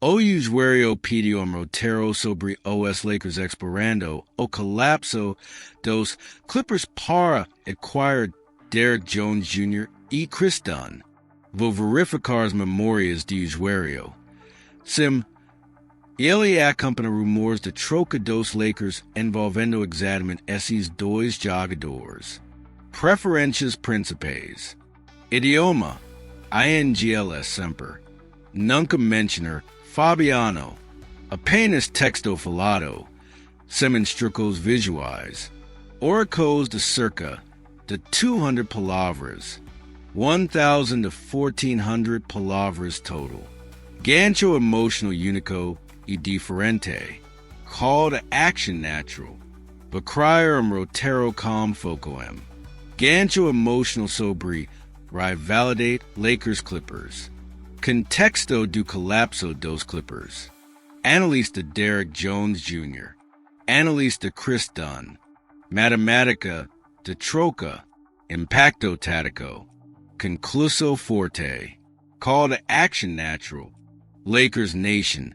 O usuario pidió un rotero sobre os Lakers explorando o colapso dos Clippers para acquirir Derrick Jones Jr. e Chris Dunn. Vou verificar as memórias de usuário. Sim, ele acompanha rumores de troca dos Lakers envolvendo exatamente esses dois jogadores. Preferências principais. Idioma. INGLS sempre. Nunca mencionar Fabiano. Apenas texto falado. Sem instrucos visuais. Oracos de cerca de 200 palavras. 1,000 to 1,400 palavras total. Gancho emotional único e diferente. Call to action natural. Bacryar rotero com focoem. Gancho emotional sobre rivalidade Lakers Clippers. Contexto do colapso dos Clippers. Analista Derrick Jones Jr. Analista Chris Dunn. Matematica de troca. Impacto tático. Concluso forte. Call to action natural. Lakers Nation.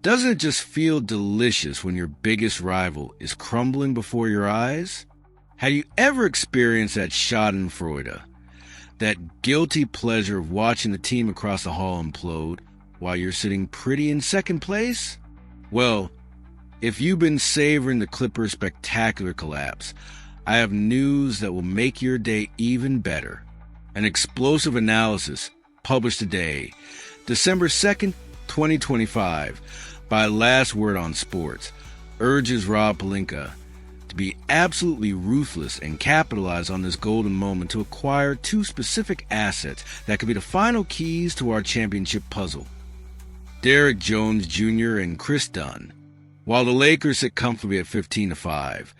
Doesn't it just feel delicious when your biggest rival is crumbling before your eyes? Have you ever experienced that schadenfreude, that guilty pleasure of watching the team across the hall implode while you're sitting pretty in second place? Well, if you've been savoring the Clippers' spectacular collapse, I have news that will make your day even better. An explosive analysis published today, December 2nd, 2025, by Last Word on Sports, urges Rob Pelinka to be absolutely ruthless and capitalize on this golden moment to acquire two specific assets that could be the final keys to our championship puzzle. Derrick Jones Jr. and Chris Dunn. While the Lakers sit comfortably at 15-5,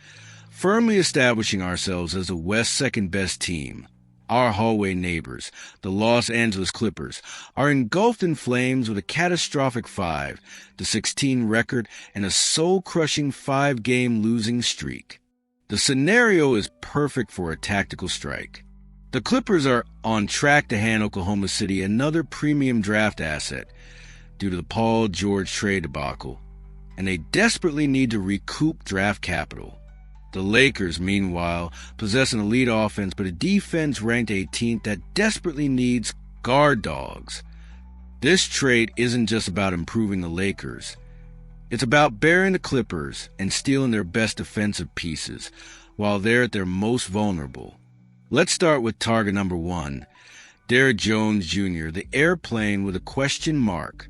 firmly establishing ourselves as the West's second-best team, our hallway neighbors, the Los Angeles Clippers, are engulfed in flames with a catastrophic 5-16 record and a soul-crushing 5-game losing streak. The scenario is perfect for a tactical strike. The Clippers are on track to hand Oklahoma City another premium draft asset due to the Paul George trade debacle, and they desperately need to recoup draft capital. The Lakers, meanwhile, possess an elite offense but a defense ranked 18th that desperately needs guard dogs. This trade isn't just about improving the Lakers. It's about burying the Clippers and stealing their best defensive pieces while they're at their most vulnerable. Let's start with target number 1, Derrick Jones Jr., the airplane with a question mark.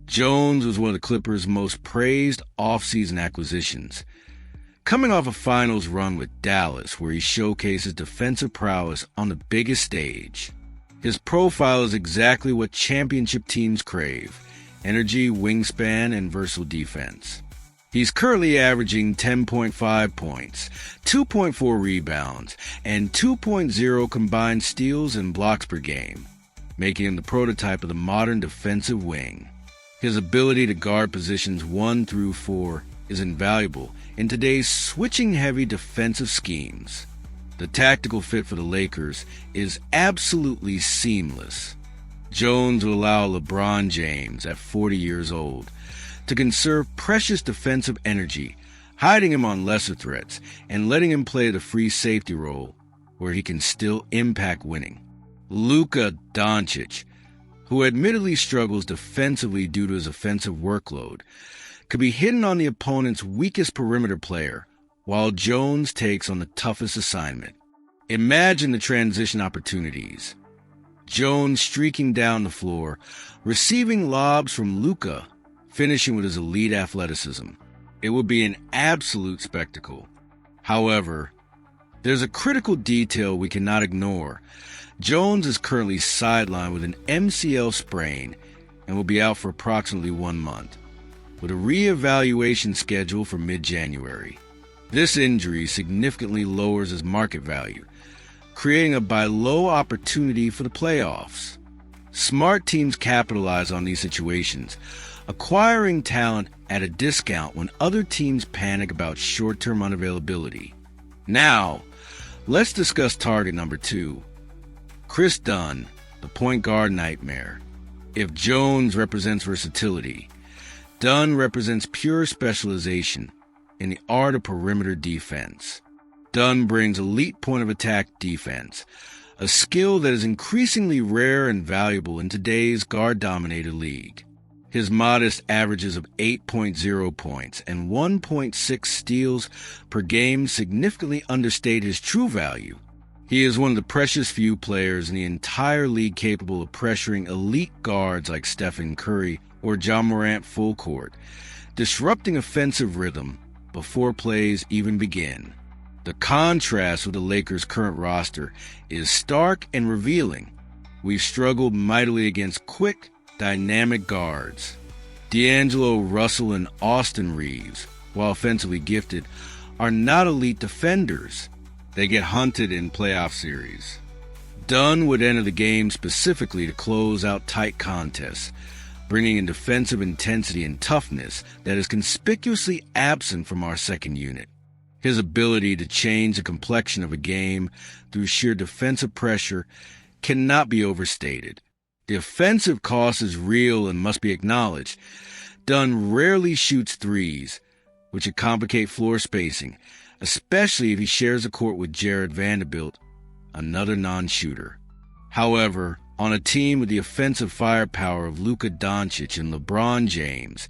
Jones was one of the Clippers' most praised offseason acquisitions. Coming off a finals run with Dallas, where he showcases defensive prowess on the biggest stage. His profile is exactly what championship teams crave: energy, wingspan, and versatile defense. He's currently averaging 10.5 points, 2.4 rebounds, and 2.0 combined steals and blocks per game, making him the prototype of the modern defensive wing. His ability to guard positions 1 through 4 is invaluable in today's switching-heavy defensive schemes. The tactical fit for the Lakers is absolutely seamless. Jones will allow LeBron James, at 40 years old, to conserve precious defensive energy, hiding him on lesser threats and letting him play the free safety role where he can still impact winning. Luka Doncic, who admittedly struggles defensively due to his offensive workload, could be hidden on the opponent's weakest perimeter player, while Jones takes on the toughest assignment. Imagine the transition opportunities. Jones streaking down the floor, receiving lobs from Luka, finishing with his elite athleticism. It would be an absolute spectacle. However, there's a critical detail we cannot ignore. Jones is currently sidelined with an MCL sprain and will be out for approximately 1 month, with a re-evaluation scheduled for mid-January. This injury significantly lowers his market value, creating a buy low opportunity for the playoffs. Smart teams capitalize on these situations, acquiring talent at a discount when other teams panic about short-term unavailability. Now, let's discuss target number 2, Chris Dunn, the point guard nightmare. If Jones represents versatility, Dunn represents pure specialization in the art of perimeter defense. Dunn brings elite point-of-attack defense, a skill that is increasingly rare and valuable in today's guard-dominated league. His modest averages of 8.0 points and 1.6 steals per game significantly understate his true value. He is one of the precious few players in the entire league capable of pressuring elite guards like Stephen Curry or Ja Morant full court, disrupting offensive rhythm before plays even begin. The contrast with the Lakers' current roster is stark and revealing. We've struggled mightily against quick, dynamic guards. D'Angelo Russell and Austin Reeves, while offensively gifted, are not elite defenders. They get hunted in playoff series. Dunn would enter the game specifically to close out tight contests, bringing in defensive intensity and toughness that is conspicuously absent from our second unit. His ability to change the complexion of a game through sheer defensive pressure cannot be overstated. The offensive cost is real and must be acknowledged. Dunn rarely shoots threes, which would complicate floor spacing, especially if he shares the court with Jared Vanderbilt, another non-shooter. However, on a team with the offensive firepower of Luka Doncic and LeBron James,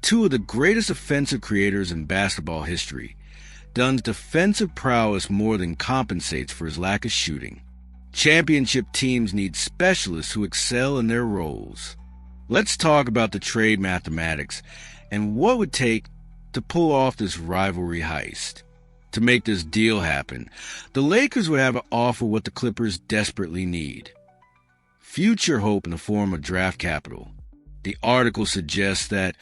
two of the greatest offensive creators in basketball history, Dunn's defensive prowess more than compensates for his lack of shooting. Championship teams need specialists who excel in their roles. Let's talk about the trade mathematics and what it would take to pull off this rivalry heist. To make this deal happen, the Lakers would have to offer what the Clippers desperately need: future hope in the form of draft capital. The article suggests that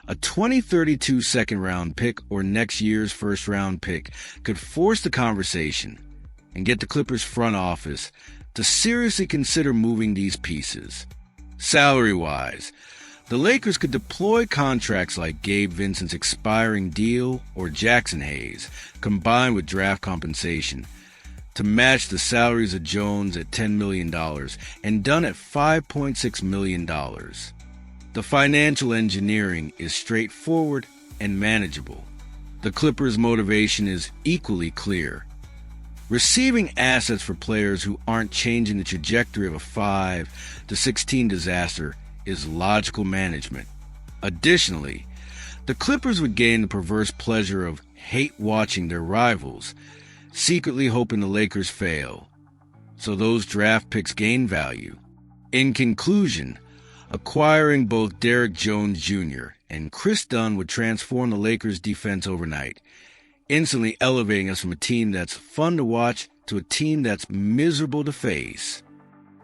a 2032 second-round pick or next year's first-round pick could force the conversation and get the Clippers front office to seriously consider moving these pieces. Salary-wise, the Lakers could deploy contracts like Gabe Vincent's expiring deal or Jackson Hayes, combined with draft compensation, to match the salaries of Jones at $10 million and Dunn at $5.6 million. The financial engineering is straightforward and manageable. The Clippers' motivation is equally clear. Receiving assets for players who aren't changing the trajectory of a 5-16 disaster is logical management. Additionally, the Clippers would gain the perverse pleasure of hate watching their rivals, secretly hoping the Lakers fail, so those draft picks gain value. In conclusion, acquiring both Derrick Jones Jr. and Chris Dunn would transform the Lakers' defense overnight, instantly elevating us from a team that's fun to watch to a team that's miserable to face.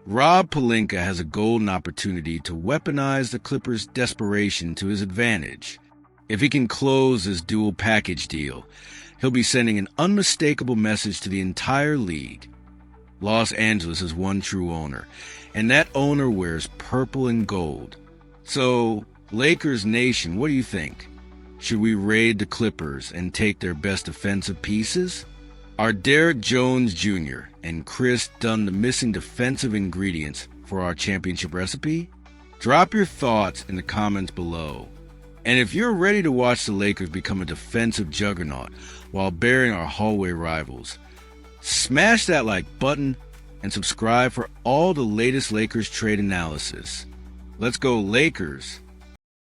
Rob Pelinka has a golden opportunity to weaponize the Clippers' desperation to his advantage. If he can close this dual package deal, he'll be sending an unmistakable message to the entire league. Los Angeles has one true owner, and that owner wears purple and gold. So, Lakers Nation, what do you think? Should we raid the Clippers and take their best defensive pieces? Are Derrick Jones Jr. and Chris Dunn the missing defensive ingredients for our championship recipe? Drop your thoughts in the comments below. And if you're ready to watch the Lakers become a defensive juggernaut while burying our hallway rivals, smash that like button and subscribe for all the latest Lakers trade analysis. Let's go Lakers!